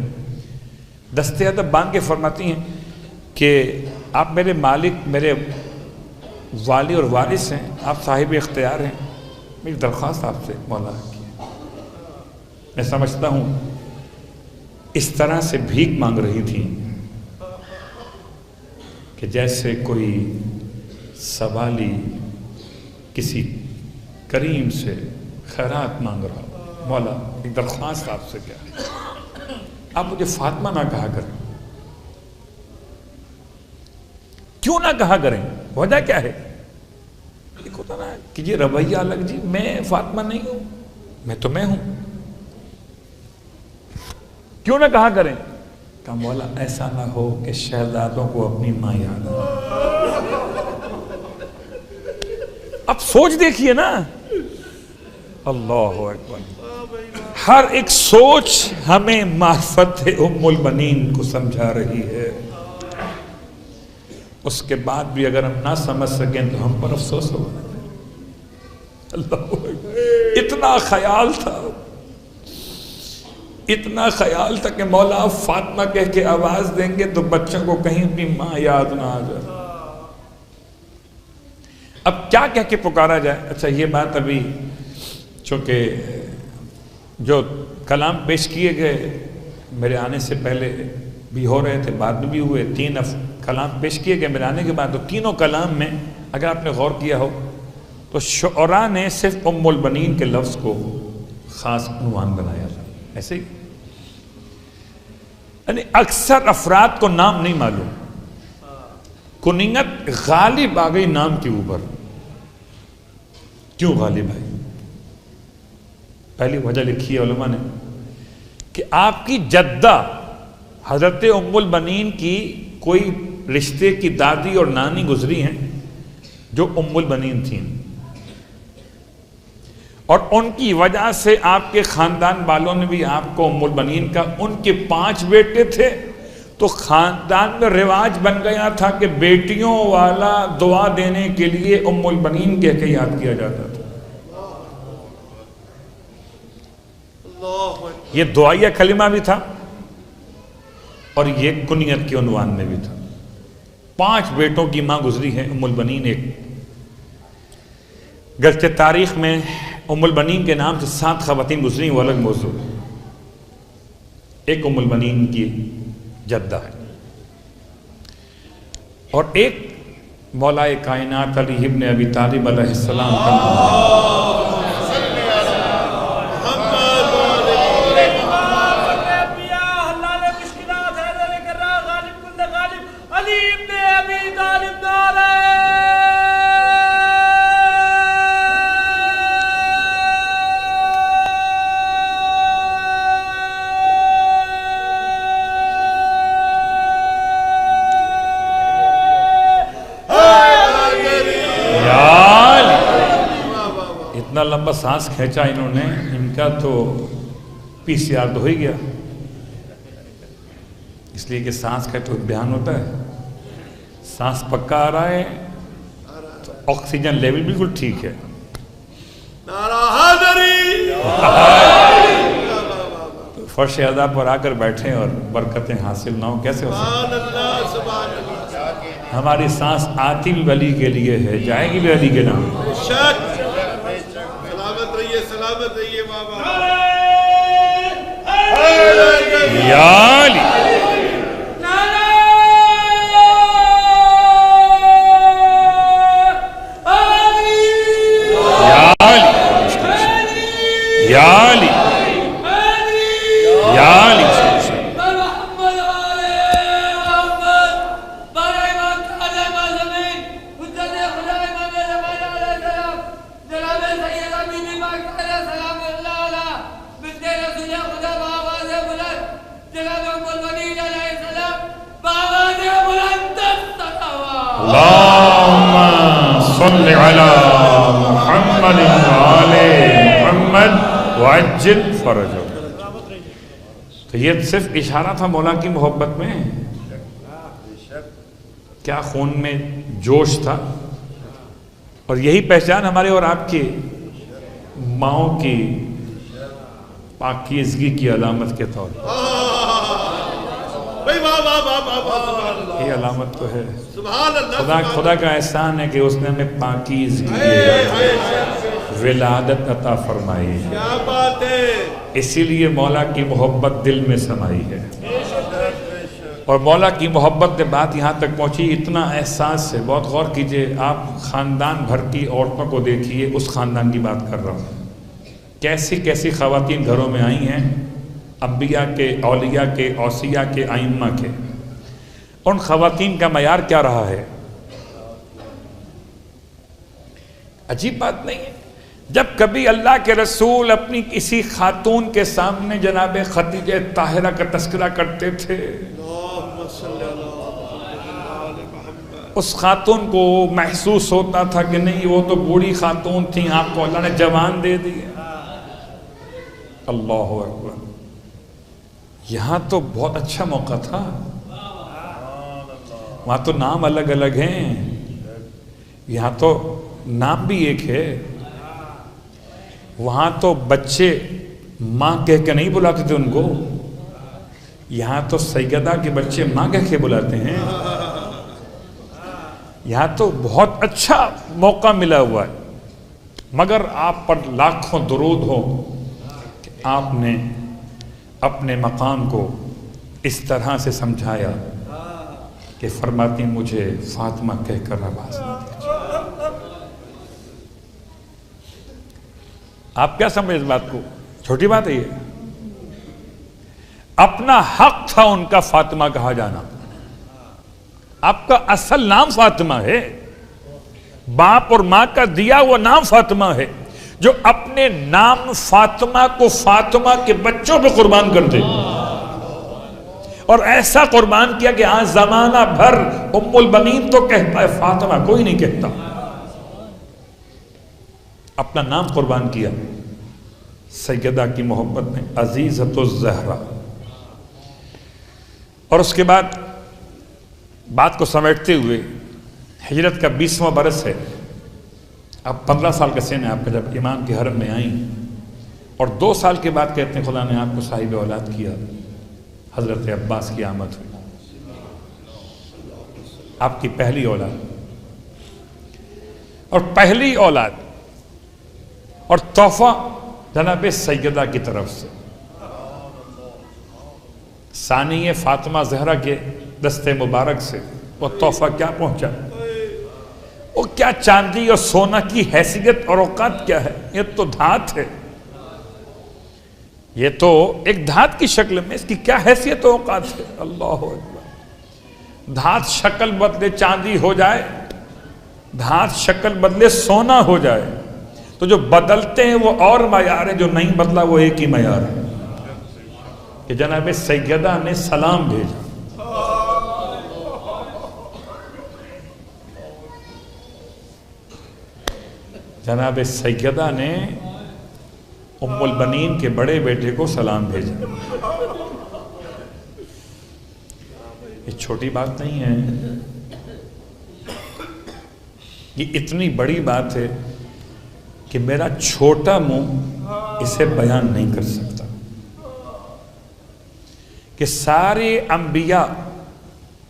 Speaker 1: دستے ادب باندھ کے فرماتی ہیں کہ آپ میرے مالک، میرے والی اور وارث ہیں، آپ صاحب اختیار ہیں. میری درخواست آپ سے مولا کی، میں سمجھتا ہوں اس طرح سے بھیک مانگ رہی تھی کہ جیسے کوئی سوالی کسی کریم سے خیرات مانگ رہا. مولا ایک درخواست آپ سے کیا ہے، آپ مجھے فاطمہ نہ کہا کریں. کیوں نہ کہا کریں؟ وجہ کیا ہے؟ ایک ہوتا نا کہ یہ رویہ الگ، جی میں فاطمہ نہیں ہوں، میں تو میں ہوں. کیوں نہ کہا کریں؟ کہ مولا ایسا نہ ہو کہ شہزادوں کو اپنی ماں یاد آئے. اب سوچ دیکھیے نا، اللہ اکبر. ہر ایک سوچ ہمیں معرفت ام المنین کو سمجھا رہی ہے. اس کے بعد بھی اگر ہم نہ سمجھ سکیں تو ہم پر افسوس ہوگا. اللہ اکبر. اتنا خیال تھا، اتنا خیال تھا کہ مولا فاطمہ کہہ کے آواز دیں گے تو بچوں کو کہیں بھی ماں یاد نہ آ جائے. اب کیا کہہ کے پکارا جائے؟ اچھا یہ بات ابھی چونکہ جو کلام پیش کیے گئے میرے آنے سے پہلے بھی ہو رہے تھے، بعد میں بھی ہوئے. 3 کلام پیش کیے گئے میرے آنے کے بعد. تو تینوں کلام میں اگر آپ نے غور کیا ہو تو شعراء نے صرف ام البنین کے لفظ کو خاص عنوان بنایا تھا. ایسے ہی یعنی اکثر افراد کو نام نہیں معلوم. کنیت غالب آ گئی نام کے اوپر. کیوں غالب آئی؟ پہلی وجہ لکھی ہے علماء نے کہ آپ کی جدہ حضرت ام البنین کی کوئی رشتے کی دادی اور نانی گزری ہیں جو ام البنین تھیں، اور ان کی وجہ سے آپ کے خاندان والوں نے بھی آپ کو ام البنین کا، ان کے 5 بیٹے تھے تو خاندان میں رواج بن گیا تھا کہ بیٹیوں والا دعا دینے کے لیے ام البنین کہہ کے یاد کیا جاتا تھا. یہ دعائیہ کلمہ بھی تھا اور یہ کنیت کے عنوان میں بھی تھا. 5 بیٹوں کی ماں گزری ہے ام البنین ایک. گرچہ تاریخ میں ام البنین کے نام سے 7 خواتین گزری، وہ الگ موضوع. ایک ام البنین کی جدہ ہے اور ایک مولا کائنات علی ابن ابی طالب علیہ السلام کا نام. اتنا لمبا سانس کھینچا انہوں نے، ان کا تو PCR تو ہو ہی گیا، اس لیے کہ سانس کا تو بیان ہوتا ہے. سانس پکا آ رہا ہے تو آکسیجن لیول بالکل ٹھیک ہے.
Speaker 2: نعرہ حیدری.
Speaker 1: فرش ادا پر آ کر بیٹھیں اور برکتیں حاصل نہ ہو کیسے ہو سکتا؟ ہماری سانس آتی بھی علی کے لیے ہے، جائے گی بھی علی کے نام.
Speaker 2: رہیے سلامت رہیے بابا
Speaker 1: یا علی یا علی یا علی اللہم صلی علی محمد وعلی محمد وعجل فرجہ. تو یہ صرف اشارہ تھا مولا کی محبت میں، کیا خون میں جوش تھا. اور یہی پہچان ہمارے اور آپ کی ماؤں کی پاکیزگی کی علامت کے طور پر. یہ علامت تو ہے. خدا کا احسان ہے کہ اس نے ہمیں پاکیزگی ولادت عطا فرمائی.
Speaker 2: کیا بات ہے.
Speaker 1: اسی لیے مولا کی محبت دل میں سمائی ہے. اور مولا کی محبت میں بات یہاں تک پہنچی، اتنا احساس ہے. بہت غور کیجئے، آپ خاندان بھر کی عورتوں کو دیکھیے. اس خاندان کی بات کر رہا ہوں، کیسی کیسی خواتین گھروں میں آئی ہیں، انبیاء کے، اولیاء کے، اوصیاء کے، ائمہ کے. ان خواتین کا معیار کیا رہا ہے؟ عجیب بات نہیں ہے. جب کبھی اللہ کے رسول اپنی کسی خاتون کے سامنے جناب خدیجہ طاہرہ کا تذکرہ کرتے تھے، اس خاتون کو محسوس ہوتا تھا کہ نہیں، وہ تو بوڑھی خاتون تھی، آپ کو اللہ نے جوان دے دی. اللہ اکبر. یہاں تو بہت اچھا موقع تھا. وہاں تو نام الگ الگ ہیں، یہاں تو نام بھی ایک ہے. وہاں تو بچے ماں کہہ کے نہیں بلاتے تھے ان کو، یہاں تو سیدہ کے بچے ماں کہہ کے بلاتے ہیں. یہاں تو بہت اچھا موقع ملا ہوا ہے. مگر آپ پر لاکھوں درود ہو کہ آپ نے اپنے مقام کو اس طرح سے سمجھایا کہ فرماتی مجھے فاطمہ کہہ کر آواز نہ دیجیے. آپ کیا سمجھے اس بات کو؟ چھوٹی بات ہے یہ. اپنا حق تھا ان کا فاطمہ کہا جانا. آپ کا اصل نام فاطمہ ہے، باپ اور ماں کا دیا وہ نام فاطمہ ہے. جو اپنے نام فاطمہ کو فاطمہ کے بچوں پہ قربان کر دے، اور ایسا قربان کیا کہ آج زمانہ بھر ام البنین تو کہتا ہے، فاطمہ کوئی نہیں کہتا. اپنا نام قربان کیا سیدہ کی محبت میں، عزیزۃ الزہرا. اور اس کے بعد بات کو سمیٹتے ہوئے، ہجرت کا 20واں برس ہے. اب 15 سال کا سن ہے آپ کا جب امام کے حرم میں آئیں، اور 2 سال کے بعد کہتے ہیں خدا نے آپ کو صاحب اولاد کیا. حضرت عباس کی آمد ہوئی، آپ کی پہلی اولاد. اور پہلی اولاد اور تحفہ جناب سیدہ کی طرف سے. ثانی فاطمہ زہرا کے دستے مبارک سے وہ تحفہ کیا پہنچا؟ وہ کیا چاندی اور سونا کی حیثیت اور اوقات کیا ہے؟ یہ تو دھات ہے، یہ تو ایک دھات کی شکل میں اس کی کیا حیثیت و اوقات ہے. اللہ اکبر. دھات شکل بدلے چاندی ہو جائے، دھات شکل بدلے سونا ہو جائے، تو جو بدلتے ہیں وہ اور معیار ہے، جو نہیں بدلا وہ ایک ہی معیار ہے کہ جناب سیدہ نے سلام بھیجا. جناب سیدہ نے ام البنین کے بڑے بیٹے کو سلام بھیجا. یہ چھوٹی بات نہیں ہے، یہ اتنی بڑی بات ہے کہ میرا چھوٹا منہ اسے بیان نہیں کر سکتا. کہ سارے انبیاء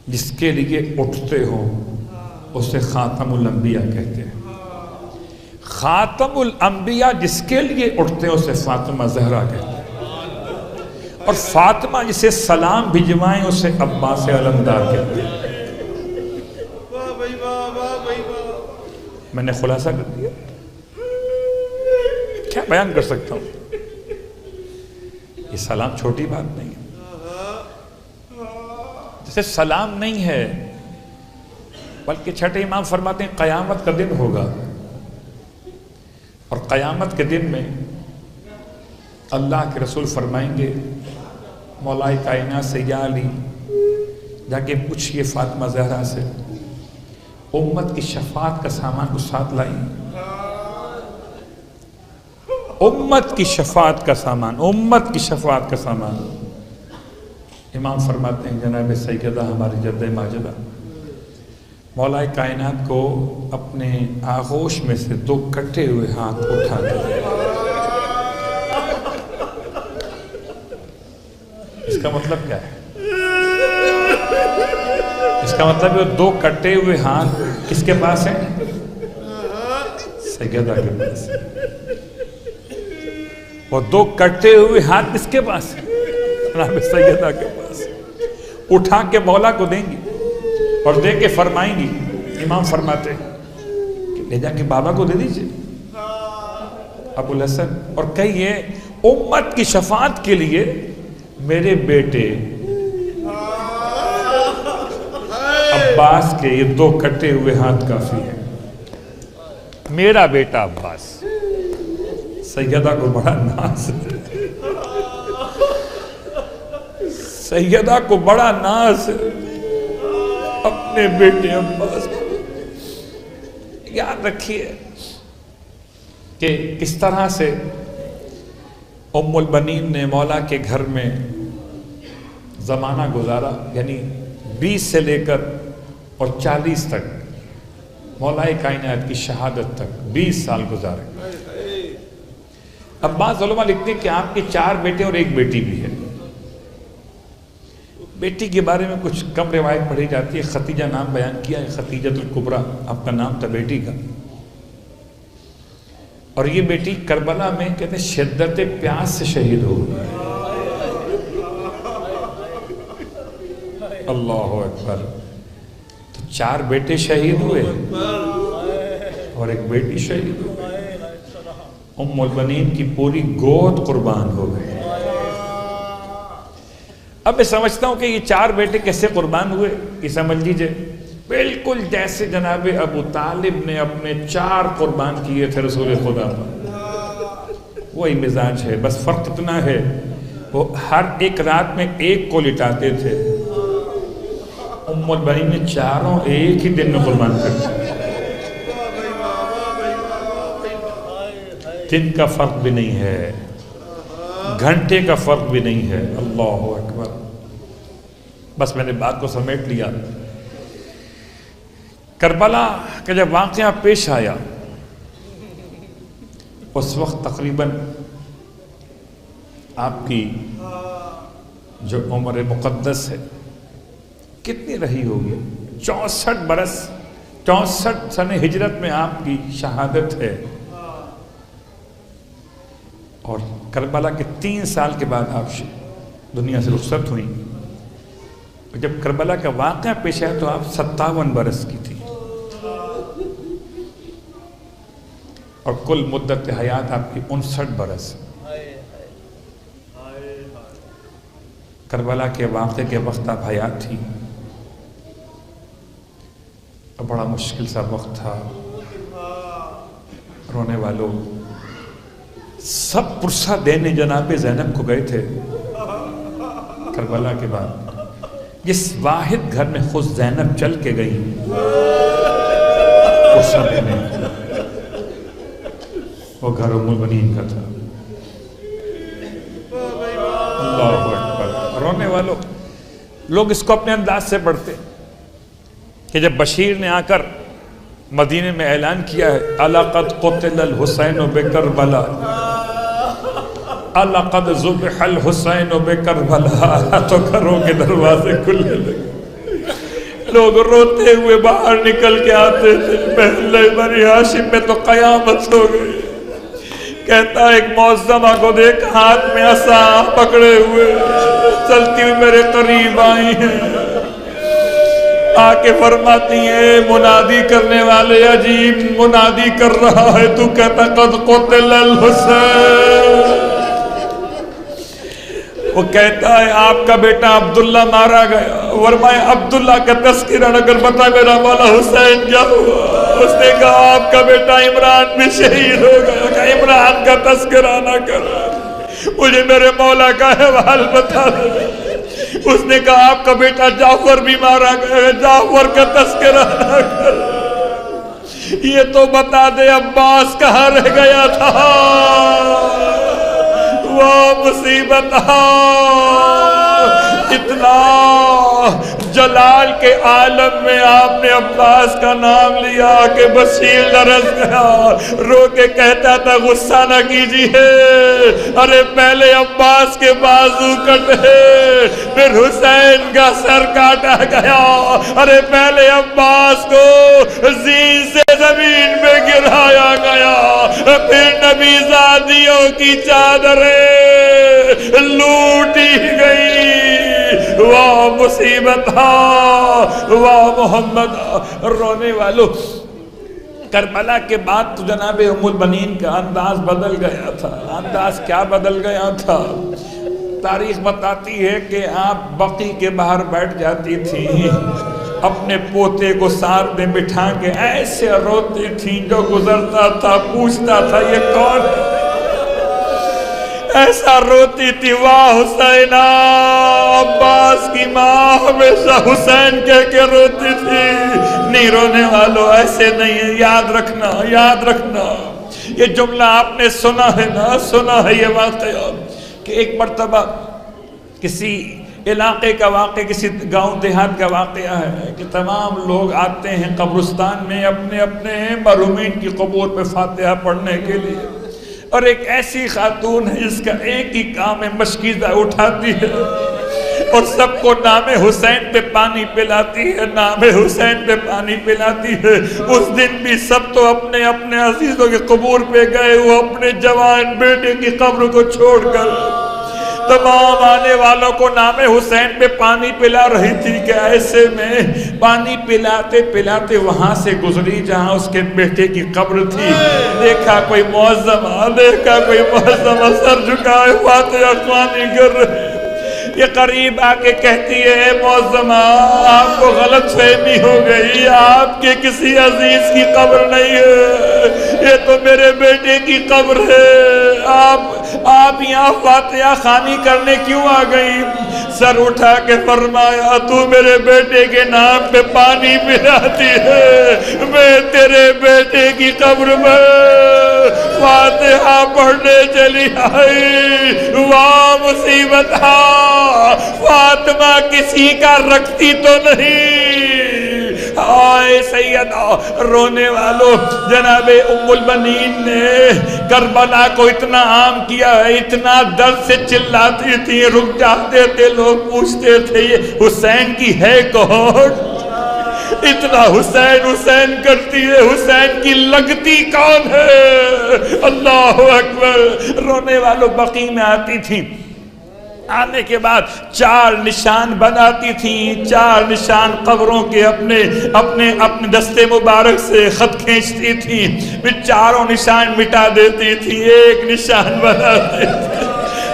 Speaker 1: جس کے لیے اٹھتے ہو اسے خاتم الانبیاء کہتے ہیں. خاتم الانبیاء جس کے لیے اٹھتے ہیں اسے فاطمہ زہرا کہتے ہیں، اور فاطمہ جسے سلام بھجوائیں اسے عباس علمدار کہتے ہیں۔ میں نے خلاصہ کر دیا، کیا بیان کر سکتا ہوں؟ یہ سلام چھوٹی بات نہیں ہے، جیسے سلام نہیں ہے، بلکہ چھٹے امام فرماتے ہیں قیامت کا دن ہوگا، اور قیامت کے دن میں اللہ کے رسول فرمائیں گے مولا کائنات سے، یا علی جا کے پوچھئے فاطمہ زہرا سے امت کی شفاعت کا سامان کو ساتھ لائیں، امت کی شفاعت کا سامان، امت کی شفاعت کا سامان۔ امام فرماتے ہیں جناب سیدہ ہماری جدہ ماجدہ مولا کائنات کو اپنے آغوش میں سے 2 کٹے ہوئے ہاتھ اٹھا دے۔ اس کا مطلب کیا ہے؟ اس کا مطلب ہے 2 کٹے ہوئے ہاتھ کس کے پاس ہیں؟ سیدہ کے پاس۔ وہ 2 کٹے ہوئے ہاتھ کس کے پاس ہیں؟ جناب سیدہ کے پاس۔ اٹھا کے مولا کو دیں گی اور دے کے فرمائیں گی، امام فرماتے ہیں کہ لے جا کے بابا کو دے دیجئے ابو الحسن، اور کہیے امت کی شفاعت کے لیے میرے بیٹے عباس کے یہ 2 کٹے ہوئے ہاتھ کافی ہیں، میرا بیٹا عباس۔ سیدہ کو بڑا ناز، سیدہ کو بڑا ناز اپنے بیٹے عباس کو۔ یاد رکھیے کہ کس طرح سے ام البنین نے مولا کے گھر میں زمانہ گزارا، یعنی 20 سے لے کر اور 40 تک، مولا کائنات کی شہادت تک 20 سال گزارے۔ اب بعض علماء لکھتے ہیں کہ آپ کے 4 بیٹے اور 1 بیٹی بھی ہے۔ بیٹی کے بارے میں کچھ کم روایت پڑھی جاتی ہے، ختیجہ نام بیان کیا ہے، ختیجۃ الکبریٰ آپ کا نام تھا بیٹی کا، اور یہ بیٹی کربلا میں کہتے ہیں شدت پیاس سے شہید ہو گئی۔ اللہ اکبر! تو 4 بیٹے شہید ہوئے اور 1 بیٹی شہید ہو گئی، ام البنین کی پوری گود قربان ہو گئی۔ اب میں سمجھتا ہوں کہ یہ 4 بیٹے کیسے قربان ہوئے، یہ سمجھ لیجئے بالکل جیسے جناب ابو طالب نے اپنے 4 قربان کیے تھے رسول خدا پر، وہی مزاج ہے، بس فرق اتنا ہے وہ ہر ایک رات میں 1 کو لٹاتے تھے، ام البنین نے 4 ایک ہی دن میں قربان کر دیا۔ دن کا فرق بھی نہیں ہے، گھنٹے کا فرق بھی نہیں ہے۔ اللہ اکبر! بس میں نے بات کو سمیٹ لیا۔ کربلا کا جب واقعہ پیش آیا اس وقت تقریباً آپ کی جو عمر مقدس ہے کتنی رہی ہوگی؟ 64 برس، 64 سنہ ہجرت میں آپ کی شہادت ہے، اور کربلا کے 3 سال کے بعد آپ دنیا سے رخصت ہوئی۔ جب کربلا کا واقعہ پیش آیا تو آپ 57 برس کی تھی، اور کل مدت حیات آپ کی 59 برس۔ کربلا کے واقعے کے وقت آپ حیات تھی، اور بڑا مشکل سا وقت تھا۔ رونے والوں سب پرسہ دینے جناب زینب کو گئے تھے کربلا کے بعد، جس واحد گھر میں خود زینب چل کے گئی پرسہ دینے، وہ گھر ام البنین کا تھا۔ اللہ اکبر! رونے والوں لوگ اس کو اپنے انداز سے پڑھتے کہ جب بشیر نے آ کر مدینے میں اعلان کیا ہے اَلَقَدْ قُتِلَ الْحُسَيْنُ بِكَرْبَلَا، اَلَقَدْ ذُبِحَ الْحُسَيْنُ بِكَرْبَلَا، تو گھروں کے دروازے کھلنے لگے، لوگ روتے ہوئے باہر نکل کے آتے تھے، محلے بنی ہاشم میں تو قیامت ہو گئی. کہتا ایک معظمہ کو دیکھ ہاتھ میں عصا پکڑے ہوئے چلتی ہوئی میرے قریب آئی ہیں. آ کے فرماتی ہیں منادی کرنے والے عجیب منادی کر رہا ہے. تو کہتا قد قتل الحسین. وہ کہتا ہے آپ کا بیٹا عبداللہ مارا گیا. فرمایا عبداللہ کا تذکرہ نہ کر بتا میرا مولا حسین کیا ہوا. اس نے کہا آپ کا بیٹا عمران بھی شہید ہو گیا. کہ عمران کا تذکرہ نہ کر مجھے میرے مولا کا احوال بتا دے. اس نے کہا آپ کا بیٹا جعفر بھی مارا گیا. جعفر کا تذکرہ نہ کر یہ تو بتا دے عباس کہاں رہ گیا تھا. وہ مصیبت اتنا جلال کے عالم میں آپ نے عباس کا نام لیا کہ بشیر درس گیا. رو کے کہتا تھا غصہ نہ کیجیے. ارے پہلے عباس کے بازو کٹے پھر حسین کا سر کاٹا گیا. ارے پہلے عباس کو زین سے زمین میں گرایا گیا پھر نبی زادیوں کی چادریں لوٹی گئی. واہ مصیبت واہ محمد. رونے والوں کربلا کے بعد تو جناب ام البنین کا انداز بدل گیا تھا. انداز کیا بدل گیا تھا؟ تاریخ بتاتی ہے کہ آپ بقی کے باہر بیٹھ جاتی تھی اپنے پوتے کو ساتھ میں بٹھا کے ایسے روتی تھی. جو گزرتا تھا پوچھتا تھا یہ کون ہے. ایسا روتی تھی واہ حسینہ. عباس کی ماں ہمیشہ حسین کہہ کے روتی تھی. نہیں رونے والوں ایسے نہیں ہے. یاد رکھنا یاد رکھنا یہ جملہ آپ نے سنا ہے نا. سنا ہے یہ واقعہ کہ ایک مرتبہ کسی علاقے کا واقعہ کسی گاؤں دیہات کا واقعہ ہے کہ تمام لوگ آتے ہیں قبرستان میں اپنے اپنے مرحومین کی قبور پہ فاتحہ پڑھنے کے لیے. اور ایک ایسی خاتون ہے جس کا ایک ہی کام ہے مشکیزہ اٹھاتی ہے اور سب کو نام حسین پہ پانی پلاتی ہے. نام حسین پہ پانی پلاتی ہے. اس دن بھی سب تو اپنے اپنے عزیزوں کے قبور پہ گئے. وہ اپنے جوان بیٹے کی قبر کو چھوڑ کر تمام آنے والوں کو نام حسین پہ پانی پلا رہی تھی کہ ایسے میں پانی پلاتے پلاتے وہاں سے گزری جہاں اس کے بیٹے کی قبر تھی. دیکھا کوئی معظمہ سر جھکائے فاتحہ خوانی کر رہے. یہ قریب آ کے کہتی ہے معظمہ آپ کو غلط فہمی ہو گئی. آپ کے کسی عزیز کی قبر نہیں ہے. یہ تو میرے بیٹے کی قبر ہے. آپ یہاں فاتحہ خوانی کرنے کیوں آ گئی؟ سر اٹھا کے فرمایا تو میرے بیٹے کے نام پہ پانی پلاتی ہے. میں تیرے بیٹے کی قبر میں فاتحہ پڑھنے چلی آئی. واہ مصیبت فاطمہ کسی کا رکھتی تو نہیں. آئے سیدہ رونے والوں جناب ام البنین نے کربلا کو اتنا عام کیا ہے. اتنا درد سے چلاتی تھی رک جاتے تھے لوگ پوچھتے تھے یہ حسین کی ہے کون. اتنا حسین حسین کرتی ہے. حسین کی لگتی کون ہے؟ اللہ اکبر. رونے والوں بقی میں آتی تھی. آنے کے بعد 4 نشان بناتی تھیں. 4 نشان قبروں کے اپنے دستے مبارک سے خط کھینچتی تھیں. پھر 4 نشان مٹا دیتی تھی. ایک نشان بناتی تھی.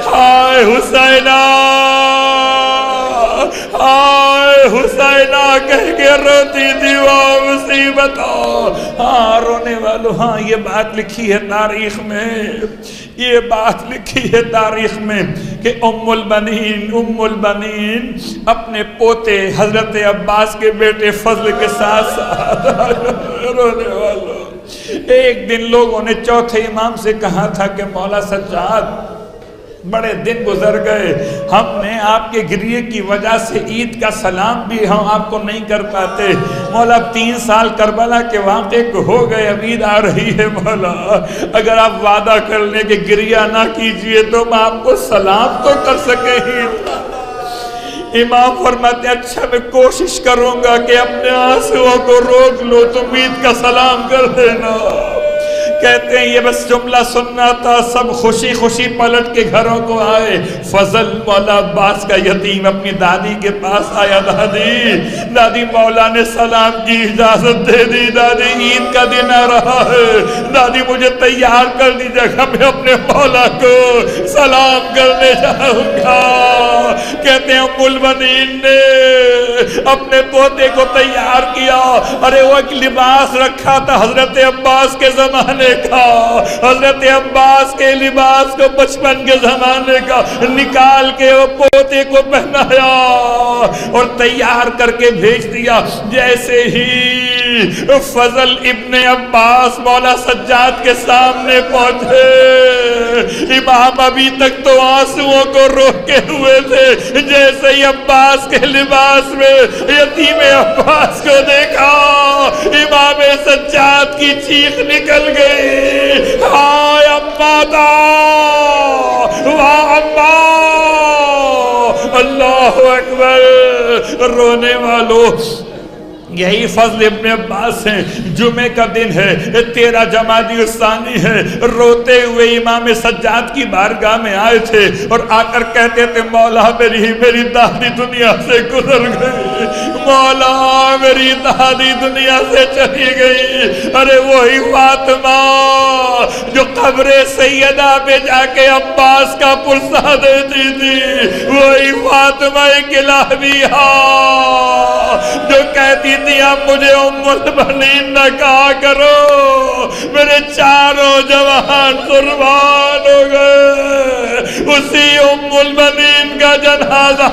Speaker 1: ہائے حسینہ ہائے حسینہ کہہ کے روتی تھی. واہ مصیبت. ہاں رونے والوں ہاں یہ بات لکھی ہے تاریخ میں. یہ بات لکھی ہے تاریخ میں کہ ام البنین اپنے پوتے حضرت عباس کے بیٹے فضل کے ساتھ رونے والوں ایک دن لوگوں نے چوتھے امام سے کہا تھا کہ مولا سجاد بڑے دن گزر گئے. ہم نے آپ کے گریے کی وجہ سے عید کا سلام بھی ہم آپ کو نہیں کر پاتے. مولا 3 سال کربلا کے واقعے کو ہو گئے. اب عید آ رہی ہے مولا اگر آپ وعدہ کر لیں کہ گریہ نہ کیجئے تو ہم آپ کو سلام تو کر سکیں. امام فرماتے ہیں اچھا میں کوشش کروں گا کہ اپنے آنسوؤں کو روک لو، تم عید کا سلام کر دینا۔ کہتے ہیں یہ بس جملہ سننا تھا، سب خوشی خوشی پلٹ کے گھروں کو آئے۔ فضل مولا عباس کا یتیم اپنی دادی کے پاس آیا، دادی مولا نے سلام کی اجازت دے دی، دادی عید کا دن آ رہا ہے، دادی مجھے تیار کر دی جگہ میں اپنے مولا کو سلام کرنے جاؤں گا۔ کہتے ہیں ام المؤمنین نے اپنے پوتے کو تیار کیا، ارے وہ ایک لباس رکھا تھا حضرت عباس کے زمانے کا، حضرت عباس کے لباس کو بچپن کے زمانے کا نکال کے وہ پوتے کو پہنایا اور تیار کر کے بھیج دیا۔ جیسے ہی فضل ابن عباس مولا سجاد کے سامنے پہنچے، امام ابھی تک تو آنسوؤں کو روکے ہوئے تھے، جیسے ہی عباس کے لباس میں یتیم عباس کو دیکھا، امام سجاد کی چیخ نکل گئی، ہائے اماں دا، واہ اماں، اللہ اکبر۔ رونے والوں، یہی فضل ابن عباس ہیں، جمعہ کا دن ہے، 13 جمادی الثانی ہے، روتے ہوئے امام سجاد کی بارگاہ میں آئے تھے اور آ کر کہتے تھے مولا میری دادی دنیا سے گزر گئی، مولا میری دادی دنیا سے چلی گئی۔ ارے وہی فاطمہ جو قبر سیدہ پہ جا کے عباس کا پرسہ دیتی تھی، وہی فاطمہ کلابیہ جو کہتی تھی اب مجھے ام المؤمنین نہ کہا کرو، میرے چاروں جوان قربان ہو گئے۔ اسی ام المؤمنین کا جنازہ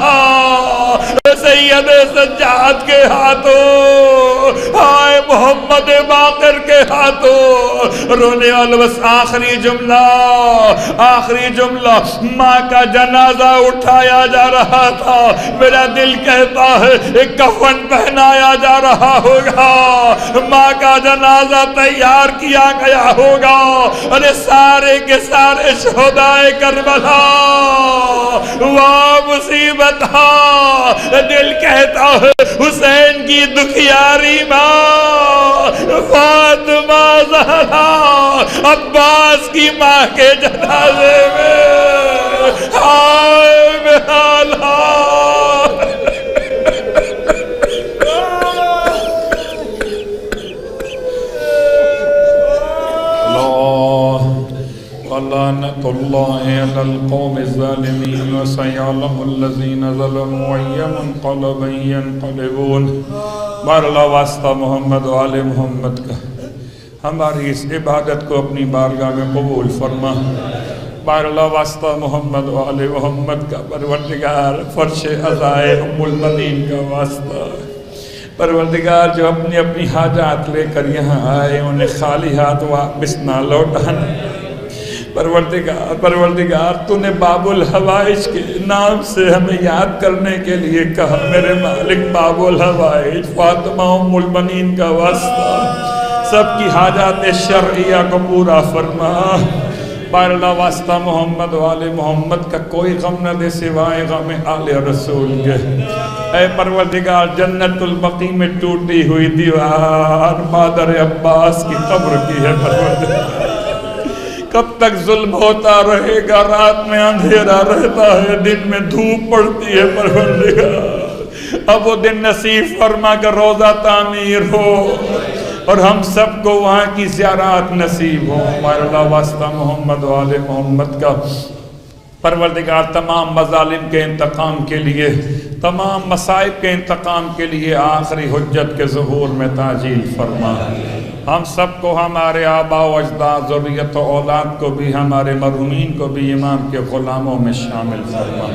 Speaker 1: سید سجاد کے ہاتھوں، ہائے محمد باقر کے ہاتھوں۔ رونے والوں بس آخری جملہ، ماں کا جنازہ اٹھایا جا رہا تھا، میرا دل کہتا ہے ایک کفن پہنایا جا رہا ہوگا، ماں کا جنازہ تیار کیا گیا ہوگا، ارے سارے کے سارے شہدائے کربلا، واہ مصیبت ہاں، دل کہتا ہے حسین کی دکھیاری ماں فاطمہ زہرا عباس کی ماں کے جنازے میں، ہائے بحال لعنت اللہ علی القوم الظالمین وسیعلم الذین ظلموا ای منقلب ینقلبون۔ بار اللہ واسطہ محمد و آل محمد کا ہماری اس عبادت کو اپنی بارگاہ میں قبول فرما۔ بار اللہ واسطہ محمد و آل محمد کا پروردگار فرش عزائے ام المؤمنین کا واسطہ، پروردگار جو اپنی اپنی حاجات لے کر یہاں آئے انہیں خالی ہاتھ واپس نہ لوٹانا۔ پروردگار تو نے باب الحوائج کے نام سے ہمیں یاد کرنے کے لیے کہا، میرے مالک باب الحوائج فاطمہ ام المؤمنین کا واسطہ سب کی حاجات شرعیہ کو پورا فرما۔ بار اللہ واسطہ محمد و آل محمد کا کوئی غم نہ دے سوائے غم آل رسول کے۔ اے پروردگار جنت البقیع میں ٹوٹی ہوئی دیوار مادر عباس کی قبر کی ہے پروردگار، کب تک ظلم ہوتا رہے گا، رات میں اندھیرا رہتا ہے، دن میں دھوپ پڑتی ہے پروردگار، اب وہ دن نصیب فرما کر روضہ تعمیر ہو اور ہم سب کو وہاں کی زیارات نصیب ہو۔ ہمارے اللہ واسطہ محمد و آل محمد کا پروردگار تمام مظالم کے انتقام کے لیے، تمام مصائب کے انتقام کے لیے آخری حجت کے ظہور میں تعجیل فرما۔ ہم سب کو، ہمارے آباء و اجداد، ذریت و اولاد کو بھی، ہمارے مرحومین کو بھی امام کے غلاموں میں شامل فرما۔